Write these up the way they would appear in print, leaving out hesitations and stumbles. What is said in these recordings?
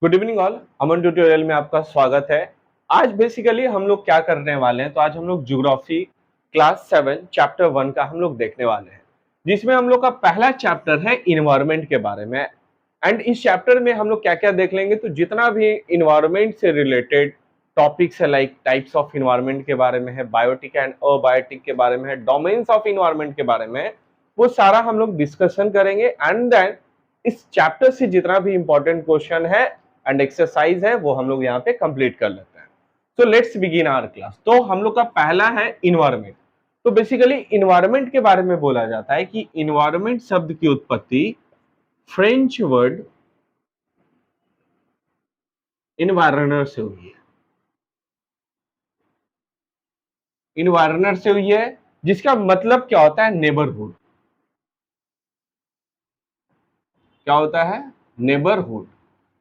Good evening all. Aman tutorial में आपका स्वागत है। आज बेसिकली हम लोग क्या करने वाले हैं, तो आज हम लोग ज्योग्राफी क्लास 7 चैप्टर 1 का हम लोग देखने वाले हैं, जिसमें हम लोग का पहला चैप्टर है इन्वायरमेंट के बारे में। एंड इस चैप्टर में हम लोग क्या क्या देख लेंगे, तो जितना भी इन्वायरमेंट से रिलेटेड टॉपिक्स है, लाइक टाइप्स ऑफ इन्वायरमेंट के बारे में है, बायोटिक एंड अबायोटिक के बारे में है, डोमेन्स ऑफ इन्वायरमेंट के बारे में, वो सारा हम लोग डिस्कशन करेंगे। एंड देन इस चैप्टर से जितना भी इंपॉर्टेंट क्वेश्चन है एंड एक्सरसाइज है वो हम लोग यहाँ पे कंप्लीट कर लेते हैं। तो लेट्स बिगिन आवर क्लास। तो हम लोग का पहला है इन्वायरमेंट। तो बेसिकली इन्वायरमेंट के बारे में बोला जाता है कि इन्वायरमेंट शब्द की उत्पत्ति फ्रेंच वर्ड इन्वायरनर से हुई है। इन्वायरनर से हुई है, जिसका मतलब क्या होता है, नेबरहुड। क्या होता है, नेबरहुड।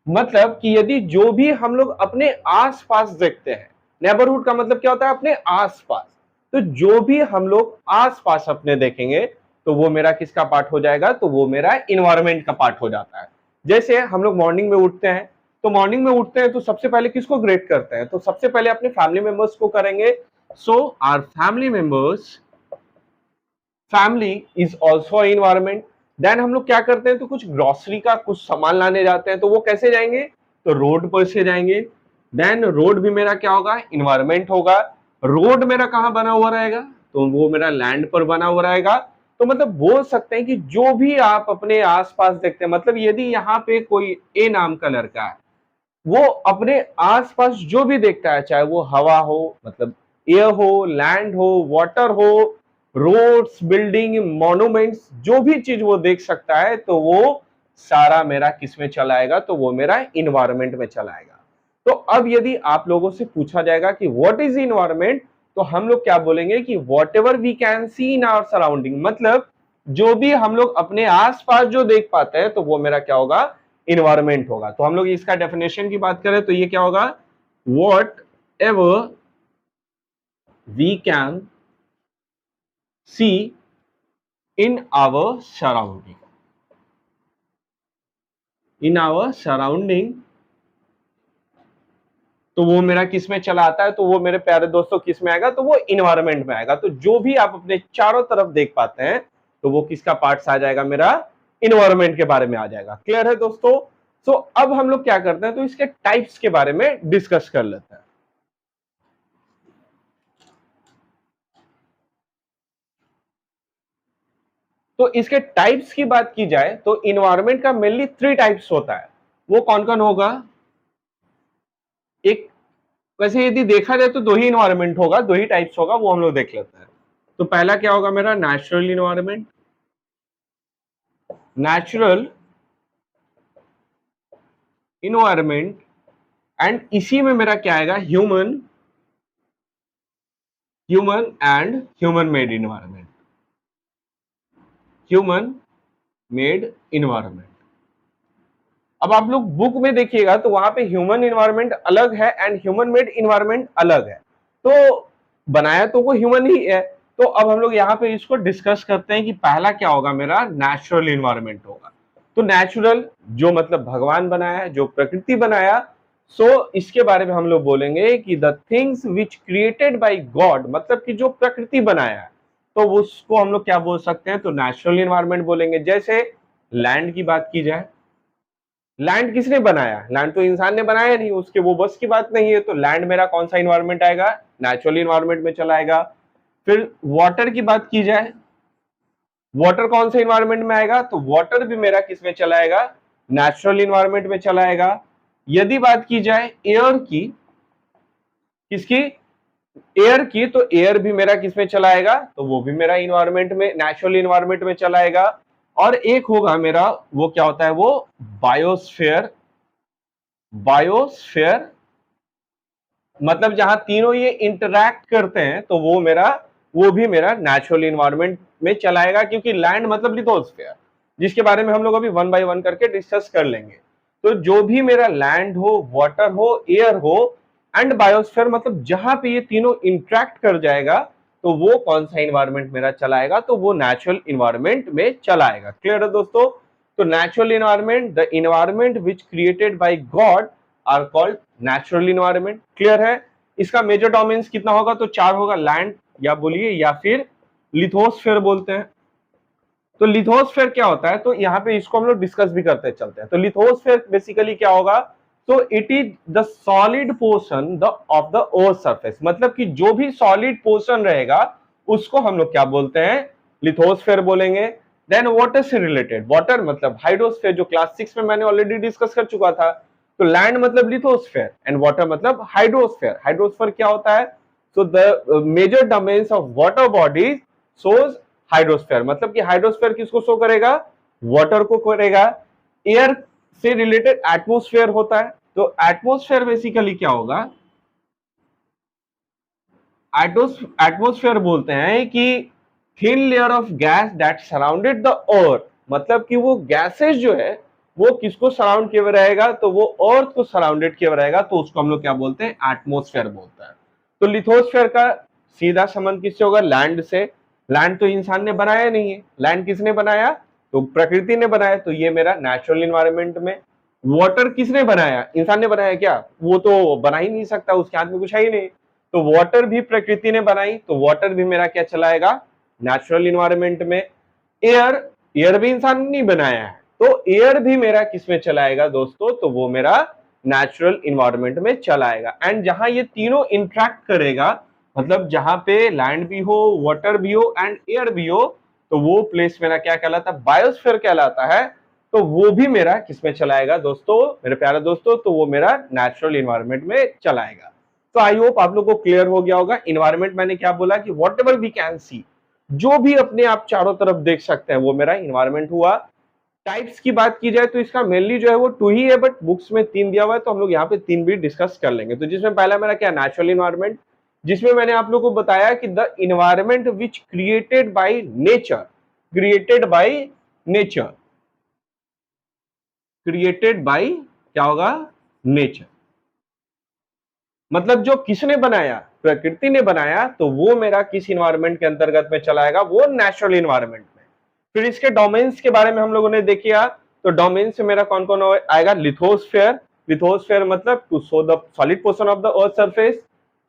मतलब कि यदि जो भी हम लोग अपने आसपास देखते हैं, नेबरहुड का मतलब क्या होता है, अपने आसपास। तो जो भी हम लोग आसपास अपने देखेंगे तो वो मेरा किसका पार्ट हो जाएगा, तो वो मेरा इन्वायरमेंट का पार्ट हो जाता है। जैसे हम लोग मॉर्निंग में उठते हैं, तो मॉर्निंग में उठते हैं तो सबसे पहले किसको ग्रेट करते हैं, तो सबसे पहले अपने फैमिली मेंबर्स को करेंगे। So our family members, family is also environment. Then हम लोग क्या करते हैं, तो कुछ ग्रोसरी का कुछ सामान लाने जाते हैं, तो वो कैसे जाएंगे, तो रोड पर से जाएंगे। देन रोड भी मेरा क्या होगा, इन्वायरमेंट होगा। रोड मेरा कहाँ बना हुआ रहेगा, तो वो मेरा लैंड पर बना हुआ रहेगा। तो मतलब बोल सकते हैं कि जो भी आप अपने आसपास देखते हैं, मतलब यदि यहाँ पे कोई ए नाम का लड़का है, वो अपने आसपास जो भी देखता है, चाहे वो हवा हो, मतलब एयर हो, लैंड हो, वाटर हो, रोड्स, बिल्डिंग, मॉन्यूमेंट्स, जो भी चीज वो देख सकता है, तो वो सारा मेरा किस में चलाएगा, तो वो मेरा इन्वायरमेंट में चलाएगा। तो अब यदि आप लोगों से पूछा जाएगा कि व्हाट इज इन्वायरमेंट, तो हम लोग क्या बोलेंगे कि whatever we can see in our surrounding. मतलब जो भी हम लोग अपने आसपास जो देख पाते हैं, तो वो मेरा क्या होगा, इन्वायरमेंट होगा। तो हम लोग इसका डेफिनेशन की बात करें तो ये क्या होगा, whatever we can see in our surrounding, in our surrounding, तो वो मेरा किस में चला आता है, तो वो मेरे प्यारे दोस्तों किस में आएगा, तो वो इन्वायरमेंट में आएगा। तो जो भी आप अपने चारों तरफ देख पाते हैं, तो वो किसका पार्ट्स आ जाएगा, मेरा इन्वायरमेंट के बारे में आ जाएगा। क्लियर है दोस्तों। सो अब हम लोग क्या करते हैं, तो इसके टाइप्स के बारे में डिस्कस कर लेते हैं। तो इसके टाइप्स की बात की जाए तो इन्वायरमेंट का मेनली 3 टाइप्स होता है। वो कौन कौन होगा, एक, वैसे यदि देखा जाए तो 2 ही इन्वायरमेंट होगा, 2 ही टाइप्स होगा, वो हम लोग देख लेते हैं। तो पहला क्या होगा मेरा, natural environment. Natural environment, and इसी में मेरा क्या आएगा, human and human made environment, human made environment. अब आप लोग बुक में देखिएगा तो वहां पे ह्यूमन इन्वायरमेंट अलग है एंड ह्यूमन मेड इन्वायरमेंट अलग है। तो बनाया तो वो ह्यूमन ही है। तो अब हम लोग यहाँ पे इसको डिस्कस करते हैं कि पहला क्या होगा, मेरा नेचुरल इन्वायरमेंट होगा। तो नेचुरल जो मतलब भगवान बनाया है, जो प्रकृति बनाया, सो इसके बारे में हम लोग बोलेंगे कि the things which created by God, मतलब कि जो प्रकृति बनाया है, तो उसको हम लोग क्या बोल सकते हैं, तो नेचुरल इन्वायरमेंट बोलेंगे। जैसे लैंड की बात की जाए, लैंड किसने बनाया, लैंड तो इंसान ने बनाया नहीं, उसके वो बस की बात नहीं है। तो लैंड मेरा कौन सा इन्वायरमेंट आएगा, नेचुरल इन्वायरमेंट में चला आएगा। फिर वाटर की बात की जाए, वाटर कौन से इन्वायरमेंट में आएगा, तो वाटर भी मेरा किस में चला आएगा, नेचुरल इन्वायरमेंट में चला आएगा। यदि बात की जाए एयर की, किसकी, एयर की, तो एयर भी मेरा किस में चला आएगा, तो वो भी मेरा इन्वायरमेंट में, नेचुरल इन्वायरमेंट में चला आएगा। और एक होगा मेरा, वो क्या होता है, वो बायोस्फीयर। बायोस्फीयर मतलब जहां तीनों ये इंटरैक्ट करते हैं, तो वो भी मेरा नेचुरल इन्वायरमेंट में चलाएगा, क्योंकि लैंड मतलब लिथोस्फीयर, जिसके बारे में हम लोग अभी 1 बाय 1 करके डिस्कस कर लेंगे। तो जो भी मेरा लैंड हो, वाटर हो, एयर हो एंड बायोस्फीयर, मतलब जहां पे ये तीनों इंटरैक्ट कर जाएगा, तो वो कौन सा इन्वायरमेंट मेरा चलाएगा, तो वो नेचुरल इन्वायरमेंट में चलाएगा। क्लियर है दोस्तों। तो natural environment, the environment which created by God are called natural environment. Clear है? इसका मेजर डोमेन्स कितना होगा? तो 4 होगा, लैंड या बोलिए या फिर लिथोस्फेयर बोलते हैं। तो लिथोस्फेयर क्या होता है? तो यहाँ पे इसको हम लोग डिस्कस भी करते चलते हैं। तो लिथोस्फेयर बेसिकली क्या होगा? तो it is the solid portion the of the earth surface, मतलब कि जो भी सॉलिड पोर्शन रहेगा उसको हम लोग क्या बोलते हैं? लिथोस्फेयर बोलेंगे। देन वाटर से रिलेटेड, वाटर मतलब हाइड्रोस्फेयर, जो क्लास 6 में मैंने ऑलरेडी डिस्कस कर चुका था। तो लैंड मतलब लिथोस्फेयर एंड वाटर मतलब हाइड्रोस्फेयर। हाइड्रोस्फेयर क्या होता है? So the major domains of water bodies shows hydrosphere, मतलब कि हाइड्रोस्फेयर किसको शो करेगा? वाटर को करेगा। एयर से रिलेटेड एटमॉस्फेयर होता है। तो एटमॉस्फेयर बेसिकली क्या होगा? एटमॉस्फेयर बोलते हैं कि thin layer of gas that surrounded the earth, मतलब कि वो गैसेस जो है वो किसको सराउंड किए हुए रहेगा? तो वो अर्थ को सराउंडेड किए हुए रहेगा, तो उसको हम लोग क्या बोलते हैं? एटमॉस्फेयर बोलते हैं। तो लिथोस्फेयर का सीधा संबंध किससे होगा? लैंड से। लैंड तो इंसान ने बनाया नहीं है, लैंड किसने बनाया? तो प्रकृति ने बनाया। तो ये मेरा नेचुरल इन्वायरमेंट में। वाटर किसने बनाया? इंसान ने बनाया क्या? वो तो बना ही नहीं सकता, उसके हाथ में कुछ है ही नहीं। तो वाटर भी प्रकृति ने बनाई, तो वाटर भी मेरा क्या चलाएगा? नेचुरल इन्वायरमेंट में। एयर, एयर भी इंसान ने नहीं बनाया है, तो एयर भी मेरा किसमें चलाएगा दोस्तों? तो वो मेरा नेचुरल इन्वायरमेंट में चलाएगा। एंड जहां ये तीनों इंट्रैक्ट करेगा, मतलब जहां पे लैंड भी हो, वाटर भी हो एंड एयर भी हो, तो वो प्लेस मेरा क्या कहलाता है? बायोस्फीयर कहलाता है। तो वो भी मेरा किसमें चलाएगा दोस्तों, मेरे प्यारे दोस्तों? तो वो मेरा नेचुरल इन्वायरमेंट में चलाएगा। तो आई होप आप लोगों को क्लियर हो गया होगा। इन्वायरमेंट मैंने क्या बोला कि whatever we can see, जो भी अपने आप चारों तरफ देख सकते हैं वो मेरा इन्वायरमेंट हुआ। टाइप्स की बात की जाए तो इसका मेनली जो है वो 2 ही है, बट बुक्स में 3 दिया हुआ है, तो हम लोग यहाँ पे 3 भी डिस्कस कर लेंगे। तो जिसमें पहला मेरा क्या? नेचुरल इन्वायरमेंट, जिसमें मैंने आप लोगों को बताया कि the environment which created by nature, created by nature, created by क्या होगा? नेचर, मतलब जो किसने बनाया? प्रकृति ने बनाया, तो वो मेरा किस इन्वायरमेंट के अंतर्गत में चलाएगा? वो नेचुरल इन्वायरमेंट में। फिर इसके डोमेन्स के बारे में हम लोगों ने देखिया। तो डोमेन्स में मेरा कौन कौन आएगा? लिथोस्फेयर, लिथोस्फेयर मतलब to show the solid portion of the earth surface.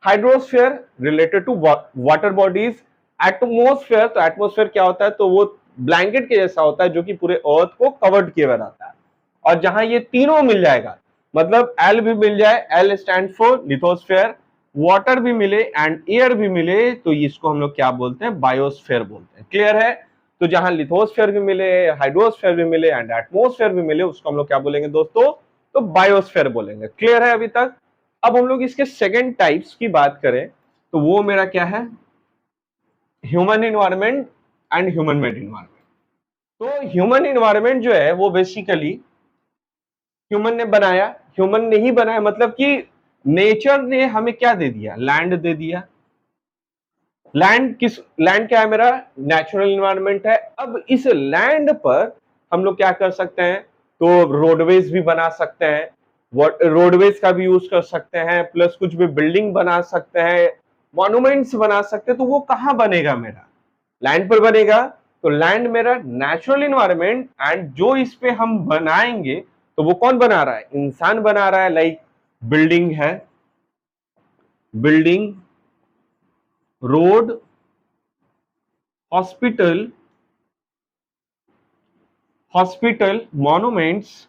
Hydrosphere related to water bodies. Atmosphere, तो एटमोस्फेयर क्या होता है? तो वो ब्लैंकेट के जैसा होता है जो कि पूरे अर्थ को कवर्ड किए हुए रहता है। और जहां ये तीनों मिल जाएगा, मतलब एल भी मिल जाए, L stand for lithosphere, water भी मिले एंड एयर भी मिले, तो इसको हम लोग क्या बोलते हैं? बायोस्फेयर बोलते हैं। क्लियर है? तो जहां लिथोस्फेयर भी मिले, हाइड्रोस्फेयर भी मिले एंड एटमोस्फेयर भी मिले, उसको हम लोग क्या बोलेंगे दोस्तों? तो बायोस्फेयर बोलेंगे। क्लियर है अभी तक? अब हम लोग इसके सेकेंड टाइप्स की बात करें तो वो मेरा क्या है? Human environment and human made environment. तो ह्यूमन इन्वायरमेंट जो है वो बेसिकली ह्यूमन ने बनाया। ह्यूमन ने ही बनाया, मतलब कि नेचर ने हमें क्या दे दिया? लैंड दे दिया। लैंड क्या है? मेरा नेचुरल इन्वायरमेंट है। अब इस लैंड पर हम लोग क्या कर सकते हैं? तो रोडवेज भी बना सकते हैं, रोडवेज का भी यूज कर सकते हैं, प्लस कुछ भी बिल्डिंग बना सकते हैं, मॉन्यूमेंट्स बना सकते हैं। तो वो कहाँ बनेगा? मेरा लैंड पर बनेगा। तो लैंड मेरा नेचुरल इन्वायरमेंट, एंड जो इस पे हम बनाएंगे तो वो कौन बना रहा है? इंसान बना रहा है। लाइक बिल्डिंग है, building, road, hospital, hospital, monuments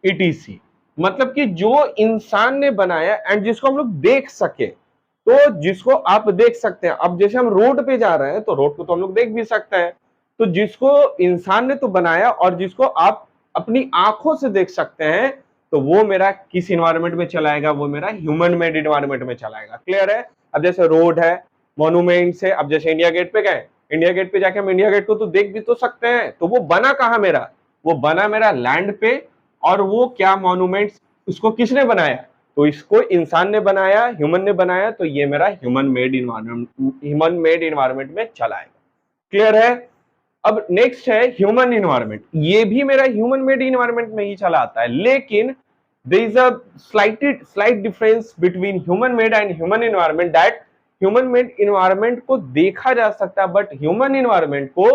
etc, मतलब कि जो इंसान ने बनाया एंड जिसको हम लोग देख सके। तो जिसको आप देख सकते हैं, अब जैसे हम रोड पे जा रहे हैं तो रोड को तो हम लोग देख भी सकते हैं। तो जिसको इंसान ने तो बनाया और जिसको आप अपनी आंखों से देख सकते हैं, तो वो मेरा किस इन्वायरमेंट में चलाएगा? वो मेरा ह्यूमन मेड इन्वायरमेंट में चलाएगा। क्लियर है? अब जैसे रोड है, मॉन्यूमेंट्स है, अब जैसे इंडिया गेट पे गए, इंडिया गेट पे जाके हम इंडिया गेट को तो देख भी तो सकते हैं। तो वो बना कहाँ मेरा? वो बना मेरा लैंड पे। और वो क्या मॉन्यूमेंट्स, उसको किसने बनाया? तो इसको इंसान ने बनाया, ह्यूमन ने बनाया। तो ये मेरा ह्यूमन मेड इन्वायरमेंट में चलाएगा। क्लियर है? अब नेक्स्ट है ह्यूमन इन्वायरमेंट। ये भी मेरा ह्यूमन मेड इन्वायरमेंट में ही चला आता है, लेकिन there is a slight difference between human made and human environment, that human made environment को देखा जा सकता है, बट ह्यूमन इन्वायरमेंट को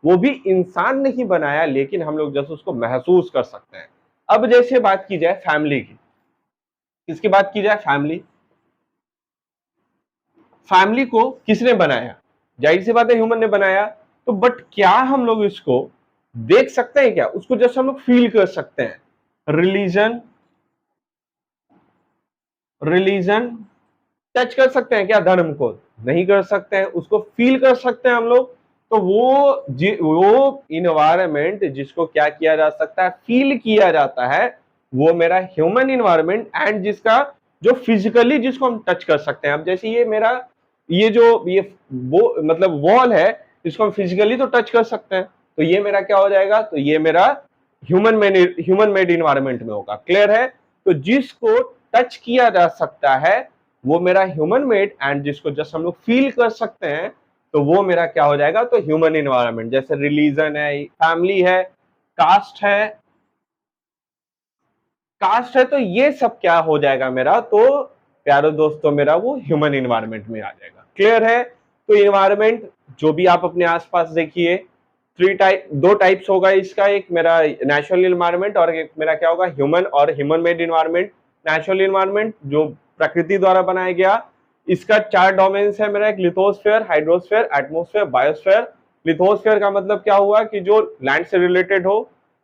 वो भी इंसान नहीं बनाया, लेकिन हम लोग जैसे उसको महसूस कर सकते हैं। अब जैसे बात की जाए फैमिली की, किसकी बात की जाए, फैमिली। फैमिली को किसने बनाया, जाहिर सी बात है ह्यूमन ने बनाया। तो बट क्या हम लोग इसको देख सकते हैं क्या, उसको जैसे हम लोग फील कर सकते हैं। रिलीजन, रिलीजन टच कर सकते हैं क्या धर्म को, नहीं कर सकते हैं, उसको फील कर सकते हैं हम लोग। तो वो इन्वायरमेंट जिसको क्या किया जा सकता है, फील किया जाता है, वो मेरा ह्यूमन इन्वायरमेंट। एंड जिसका जो फिजिकली जिसको हम टच कर सकते हैं। अब जैसे ये मेरा ये वो मतलब वॉल है, इसको हम फिजिकली तो टच कर सकते हैं, तो ये मेरा क्या हो जाएगा, तो ये मेरा ह्यूमन मेड इन्वायरमेंट में होगा। क्लियर है। तो जिसको टच किया जा सकता है वो मेरा ह्यूमन मेड, एंड जिसको जस्ट हम लोग फील कर सकते हैं तो वो मेरा क्या हो जाएगा, तो ह्यूमन इन्वायरमेंट। जैसे रिलीजन है, फैमिली है, कास्ट है, कास्ट है, तो ये सब क्या हो जाएगा मेरा, तो प्यारे दोस्तों मेरा वो ह्यूमन इन्वायरमेंट में आ जाएगा। क्लियर है। तो इन्वायरमेंट जो भी आप अपने आसपास देखिए, दो टाइप्स होगा इसका, एक मेरा नेचुरल इन्वायरमेंट और एक मेरा क्या होगा, ह्यूमन और human made environment. Natural environment जो प्रकृति द्वारा बनाया गया, इसका 4 डोमेन्स है मेरा, एक lithosphere, hydrosphere, atmosphere, biosphere. Lithosphere का मतलब क्या हुआ कि जो लैंड से रिलेटेड हो,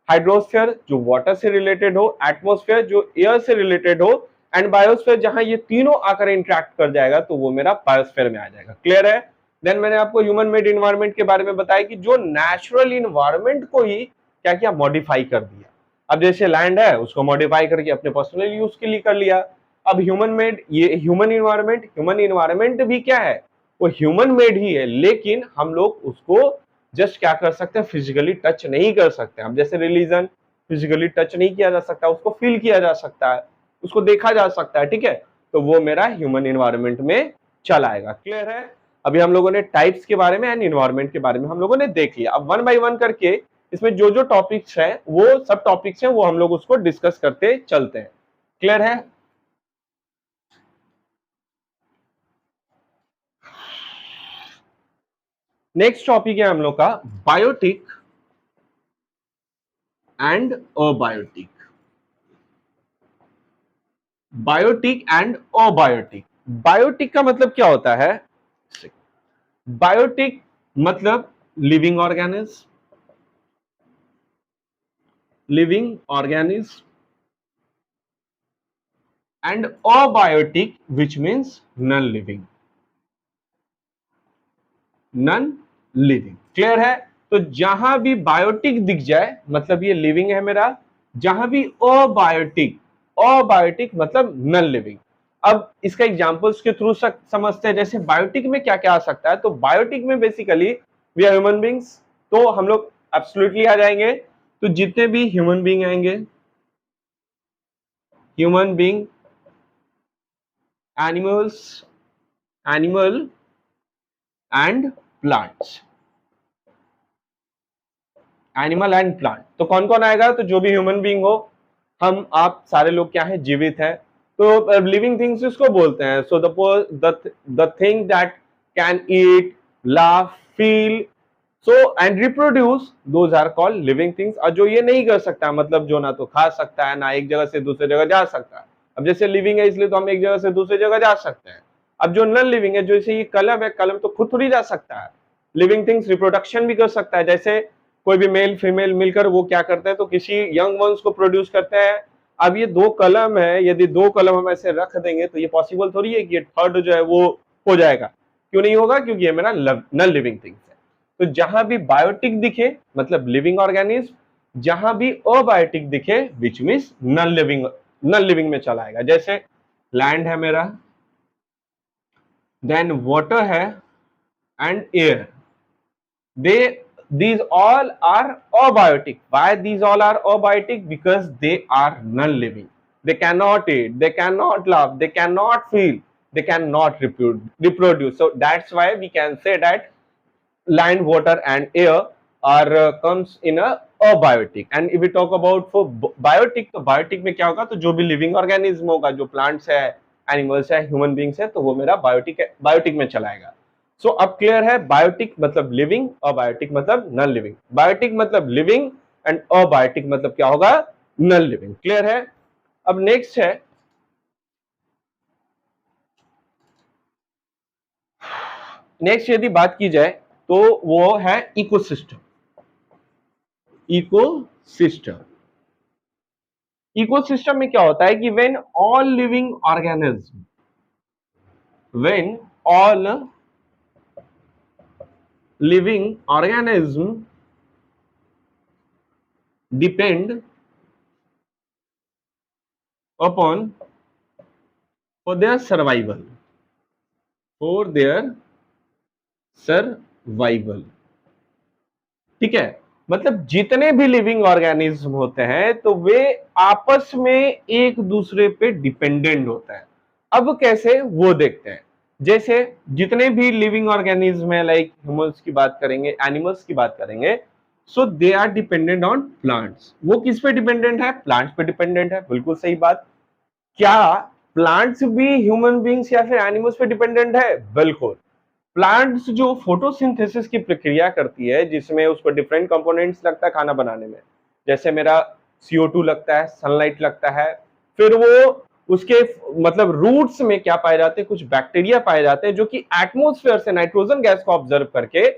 हाइड्रोस्फेयर जो वाटर से रिलेटेड हो, एटमोस्फेयर जो एयर से रिलेटेड हो, एंड बायोस्फेयर जहां ये तीनों आकर इंटरेक्ट कर जाएगा तो वो मेरा बायोस्फेयर में आ जाएगा। क्लियर है। देन मैंने आपको ह्यूमन मेड इन्वायरमेंट के बारे में बताया कि जो नेचुरल इन्वायरमेंट को ही क्या किया, मॉडिफाई कर दिया। अब जैसे लैंड है उसको मॉडिफाई करके अपने पर्सनल यूज के लिए कर लिया। अब ह्यूमन मेड, ये ह्यूमन इन्वायरमेंट भी क्या है, वो ह्यूमन मेड ही है, लेकिन हम लोग उसको जस्ट क्या कर सकते हैं, फिजिकली टच नहीं कर सकते। अब जैसे रिलीजन फिजिकली टच नहीं किया जा सकता, उसको फील किया जा सकता है, उसको देखा जा सकता है, ठीक है। तो वो मेरा ह्यूमन इन्वायरमेंट में चला आएगा। क्लियर है। अभी हम लोगों ने टाइप्स के बारे में एंड इन्वायरमेंट के बारे में हम लोगों ने देख लिया। अब 1 बाय 1 करके इसमें जो जो टॉपिक्स है, वो सब टॉपिक्स हैं, वो हम लोग उसको डिस्कस करते चलते हैं। क्लियर है। नेक्स्ट टॉपिक है हम लोग का biotic and abiotic. Biotic and abiotic. Biotic का मतलब क्या होता है, बायोटिक मतलब living organism, living organism, and abiotic which means non living, non living. Clear है। तो जहां भी बायोटिक दिख जाए मतलब ये लिविंग है मेरा, जहां भी अबायोटिक, अबायोटिक मतलब नॉन लिविंग। अब इसका एग्जांपल्स के थ्रू समझते हैं। जैसे बायोटिक में क्या क्या आ सकता है, तो बायोटिक में basically we are human beings, तो हम लोग एब्सोल्युटली आ जाएंगे। तो जितने भी ह्यूमन बींग आएंगे, human being, animals, animal and plants, animal and plant. तो कौन कौन आएगा, तो जो भी ह्यूमन बीइंग हो, हम आप सारे लोग क्या है, जीवित है। तो लिविंग थिंग्स इसको बोलते हैं। So the thing that can eat, laugh, feel, so and reproduce, those are called living things. और जो ये नहीं कर सकता, मतलब जो ना तो खा सकता है, ना एक जगह से दूसरी जगह जा सकता है। अब जैसे लिविंग है इसलिए तो हम एक जगह से दूसरी जगह जा सकते हैं। अब जो नॉन लिविंग है, जैसे ये कलम है, कलम तो खुद थोड़ी जा सकता है। लिविंग थिंग्स रिप्रोडक्शन भी कर सकता है, जैसे कोई भी मेल फीमेल मिलकर वो क्या करते हैं, तो किसी यंग वंस को प्रोड्यूस करते हैं। अब ये 2 कलम है, यदि 2 कलम हम ऐसे रख देंगे तो ये पॉसिबल थोड़ी है कि ये थर्ड जो है वो हो जाएगा। क्यों नहीं होगा, क्योंकि ये मेरा नॉन लिविंग थिंग्स है। तो जहां भी बायोटिक दिखे मतलब लिविंग ऑर्गेनिज्म, जहां भी अबायोटिक दिखे विच मीन्स नॉन लिविंग में चला आएगा। जैसे लैंड है मेरा, देन वाटर है and air, they these all are abiotic. Why these all are abiotic? Because they are non-living. They cannot eat, they cannot love, they cannot feel, they cannot reproduce. So that's why we can say that land, water and air are comes in a abiotic. And if we talk about for biotic, तो biotic में क्या होगा, तो जो भी living organism होगा, जो plants है, animals है, human beings है, तो वो मेरा biotic में चलाएगा। सो अब क्लियर है, बायोटिक मतलब लिविंग, अबायोटिक मतलब नॉन लिविंग। बायोटिक मतलब लिविंग एंड अबायोटिक मतलब क्या होगा, नॉन लिविंग। क्लियर है। अब नेक्स्ट है, नेक्स्ट यदि बात की जाए तो वो है इकोसिस्टम। इकोसिस्टम, इकोसिस्टम में क्या होता है कि when all living organism, when all living organism depend upon for their survival, for their survival. ठीक है, मतलब जितने भी लिविंग ऑर्गेनिज्म होते हैं तो वे आपस में एक दूसरे पे डिपेंडेंट होते हैं। अब कैसे वो देखते हैं। जैसे जितने भी लिविंग ऑर्गेनिज्म है, लाइक ह्यूमंस की बात करेंगे, एनिमल्स की बात करेंगे, so they are dependent on plants. वो किस पे डिपेंडेंट है, प्लांट्स पे डिपेंडेंट है। बिल्कुल सही बात। क्या प्लांट्स भी ह्यूमन बींग्स या फिर एनिमल्स पे डिपेंडेंट है, बिल्कुल। प्लांट्स जो फोटोसिंथेसिस की प्रक्रिया करती है, जिसमें उस पर डिफरेंट कंपोनेंट्स लगता है खाना बनाने में, जैसे मेरा CO2 लगता है, सनलाइट लगता है, फिर वो उसके मतलब रूट्स में क्या पाए जाते हैं, कुछ बैक्टीरिया पाए जाते हैं जो कि एटमॉस्फेयर से नाइट्रोजन गैस को ऑब्जर्व करके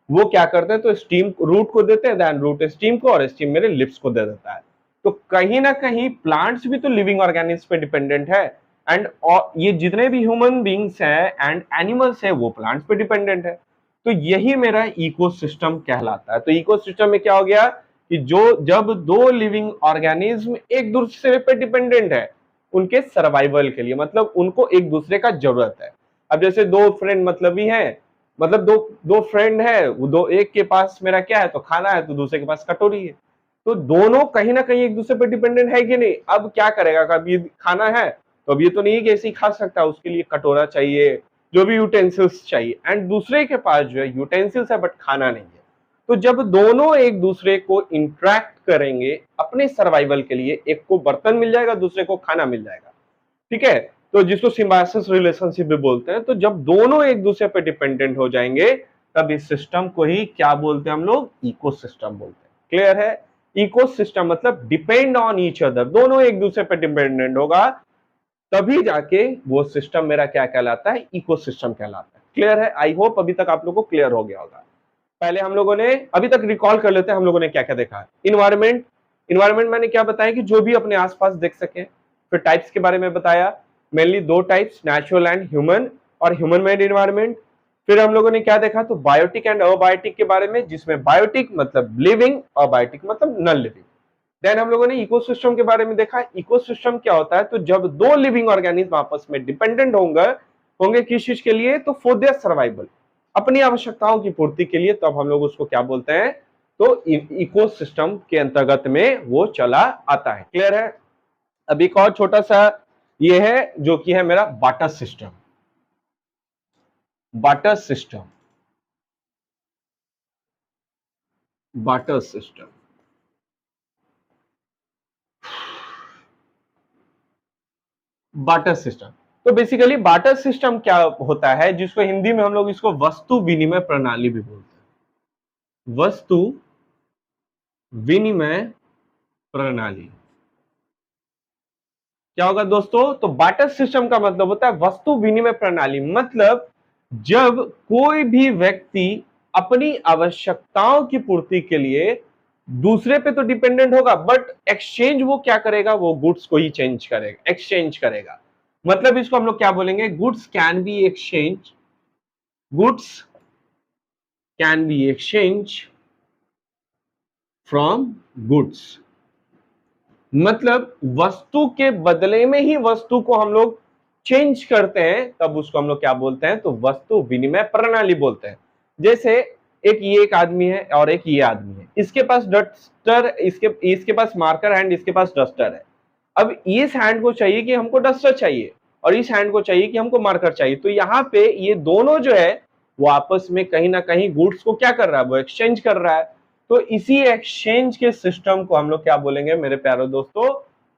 वो क्या करते हैं, तो स्टीम रूट को देते हैं, देन रूट स्टीम को, और स्टीम मेरे लिप्स को दे देता है। तो कहीं ना कहीं प्लांट्स भी तो लिविंग ऑर्गेनिज्म पे डिपेंडेंट है, एंड ये जितने भी ह्यूमन बींग्स हैं एंड एनिमल्स हैं वो प्लांट्स पे डिपेंडेंट है। तो यही मेरा इकोसिस्टम कहलाता है। तो इकोसिस्टम में क्या हो गया कि जो जब दो लिविंग ऑर्गेनिज्म एक दूसरे पे डिपेंडेंट है उनके सर्वाइवल के लिए, मतलब उनको एक दूसरे का जरूरत है। अब जैसे दो फ्रेंड मतलब ही है, मतलब दो दो फ्रेंड है, वो दो, एक के पास मेरा क्या है, तो खाना है, तो दूसरे के पास कटोरी है। तो दोनों कहीं ना कहीं एक दूसरे पर डिपेंडेंट है कि नहीं। अब क्या करेगा, कभी खाना है तो अब ये तो नहीं है कि ऐसे ही खा सकता है, उसके लिए कटोरा चाहिए, जो भी यूटेंसिल्स चाहिए, एंड दूसरे के पास जो है यूटेंसिल्स है बट खाना नहीं है। तो जब दोनों एक दूसरे को इंटरेक्ट करेंगे अपने सर्वाइवल के लिए, एक को बर्तन मिल जाएगा, दूसरे को खाना मिल जाएगा। ठीक है, तो जिसको सिम्बायोसिस रिलेशनशिप भी बोलते हैं। तो जब दोनों एक दूसरे पे डिपेंडेंट हो जाएंगे तब इस सिस्टम को ही क्या बोलते हैं हम लोग, इकोसिस्टम बोलते हैं। क्लियर है। इकोसिस्टम मतलब डिपेंड ऑन ईच अदर, दोनों एक दूसरे पे डिपेंडेंट होगा तभी जाके वो सिस्टम मेरा क्या कहलाता है, इकोसिस्टम कहलाता है। क्लियर है। आई होप अभी तक आप लोगों को क्लियर हो गया होगा। पहले हम लोगों ने अभी तक रिकॉल कर लेते हैं हम लोगों ने क्या क्या देखा है। इन्वायरमेंट, इन्वायरमेंट मैंने क्या बताया कि जो भी अपने आसपास देख सके। फिर टाइप्स के बारे में बताया, मेनली दो टाइप्स, नेचुरल एंड ह्यूमन, और ह्यूमन मेड इन्वायरमेंट। फिर हम लोगों ने क्या देखा, तो बायोटिक एंड अबायोटिक के बारे में, जिसमें बायोटिक मतलब लिविंग, अबायोटिक मतलब नॉन लिविंग। देन हम लोगों ने इकोसिस्टम के बारे में देखा। इकोसिस्टम क्या होता है, तो जब दो लिविंग ऑर्गेनिज्म आपस में डिपेंडेंट होंगे होंगे किस चीज के लिए, तो फॉर देयर सर्वाइवल, अपनी आवश्यकताओं की पूर्ति के लिए, तब हम लोग उसको क्या बोलते हैं, तो इकोसिस्टम के अंतर्गत में वो चला आता है। क्लियर है। अब एक और छोटा सा ये है जो कि है मेरा barter system. Barter system, barter system, barter system. तो बेसिकली बाटर सिस्टम क्या होता है, जिसको हिंदी में हम लोग इसको वस्तु विनिमय प्रणाली भी बोलते हैं। वस्तु विनिमय प्रणाली क्या होगा दोस्तों, तो बाटर सिस्टम का मतलब होता है वस्तु विनिमय प्रणाली। मतलब जब कोई भी व्यक्ति अपनी आवश्यकताओं की पूर्ति के लिए दूसरे पे तो डिपेंडेंट होगा, बट एक्सचेंज वो क्या करेगा, वो गुड्स को ही चेंज करेगा, एक्सचेंज करेगा। मतलब इसको हम लोग क्या बोलेंगे, goods can be exchange, goods can be exchange from goods. मतलब वस्तु के बदले में ही वस्तु को हम लोग चेंज करते हैं, तब उसको हम लोग क्या बोलते हैं, तो वस्तु विनिमय प्रणाली बोलते हैं। जैसे एक ये एक आदमी है और एक ये आदमी है, इसके पास डस्टर, इसके पास मार्कर हैंड, इसके पास डस्टर है। अब इस हैंड को चाहिए कि हमको डस्टर चाहिए, और इस हैंड को चाहिए कि हमको मार्कर चाहिए। तो यहाँ पे ये दोनों जो है वो आपस में कहीं ना कहीं गुड्स को क्या कर रहा है, वो एक्सचेंज कर रहा है। तो इसी एक्सचेंज के सिस्टम को हम लोग क्या बोलेंगे मेरे प्यारे दोस्तों,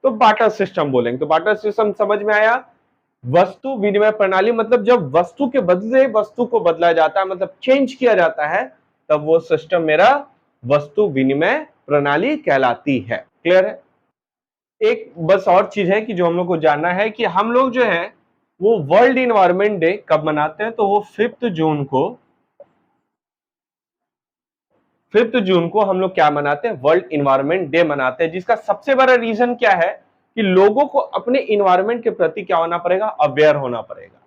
तो बाटर सिस्टम बोलेंगे। तो बाटर सिस्टम समझ में आया। वस्तु विनिमय प्रणाली मतलब जब वस्तु के बदले वस्तु को बदला जाता है, मतलब चेंज किया जाता है, तब वो सिस्टम मेरा वस्तु विनिमय प्रणाली कहलाती है। क्लियर है? एक बस और चीज है कि जो हम लोग को जानना है कि हम लोग जो है वो वर्ल्ड इन्वायरमेंट डे कब मनाते हैं, तो वो 5th जून को हम लोग क्या मनाते हैं, वर्ल्ड इन्वायरमेंट डे मनाते हैं, जिसका सबसे बड़ा रीजन क्या है कि लोगों को अपने इन्वायरमेंट के प्रति क्या होना पड़ेगा, अवेयर होना पड़ेगा।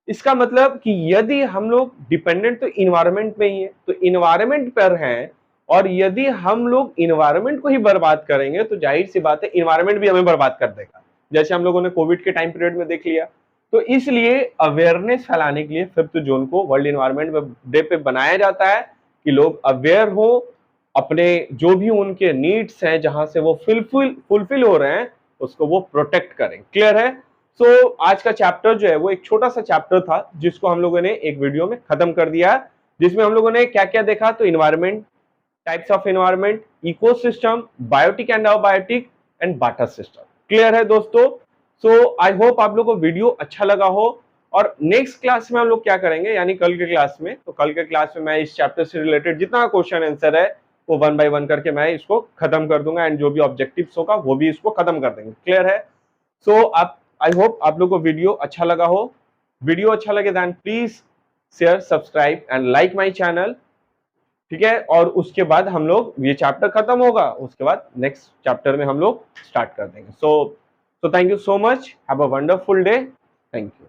इसका मतलब कि यदि हम लोग डिपेंडेंट तो इन्वायरमेंट में ही है, तो इन्वायरमेंट पर हैं, और यदि हम लोग इन्वायरमेंट को ही बर्बाद करेंगे तो जाहिर सी बात है इन्वायरमेंट भी हमें बर्बाद कर देगा, जैसे हम लोगों ने कोविड के टाइम पीरियड में देख लिया। तो इसलिए अवेयरनेस फैलाने के लिए 5th जून को वर्ल्ड इन्वायरमेंट डे पे बनाया जाता है कि लोग अवेयर हो, अपने जो भी उनके नीड्स हैं जहां से वो फुलफिल हो रहे हैं उसको वो प्रोटेक्ट करें। क्लियर है? सो आज का चैप्टर जो है वो एक छोटा सा चैप्टर था जिसको हम लोगों ने एक वीडियो में खत्म कर दिया, जिसमें हम लोगों ने क्या क्या देखा, तो environment, types of environment, ecosystem, biotic and abiotic and बाटा सिस्टम। क्लियर है दोस्तों? सो आई होप आप लोग को वीडियो अच्छा लगा हो। और नेक्स्ट क्लास में हम लोग क्या करेंगे, यानी कल के क्लास में, तो कल के क्लास में मैं इस चैप्टर से रिलेटेड जितना क्वेश्चन आंसर है वो 1 बाय 1 करके मैं इसको खत्म कर दूंगा, एंड जो भी ऑब्जेक्टिव्स होगा वो भी इसको खत्म कर देंगे। क्लियर है? सो आप, आई होप आप लोग को वीडियो अच्छा लगा हो। वीडियो अच्छा लगे then please share, subscribe and like my channel. ठीक है? और उसके बाद हम लोग, ये चैप्टर खत्म होगा, उसके बाद नेक्स्ट चैप्टर में हम लोग स्टार्ट कर देंगे। So thank you so much, have a wonderful day. Thank you.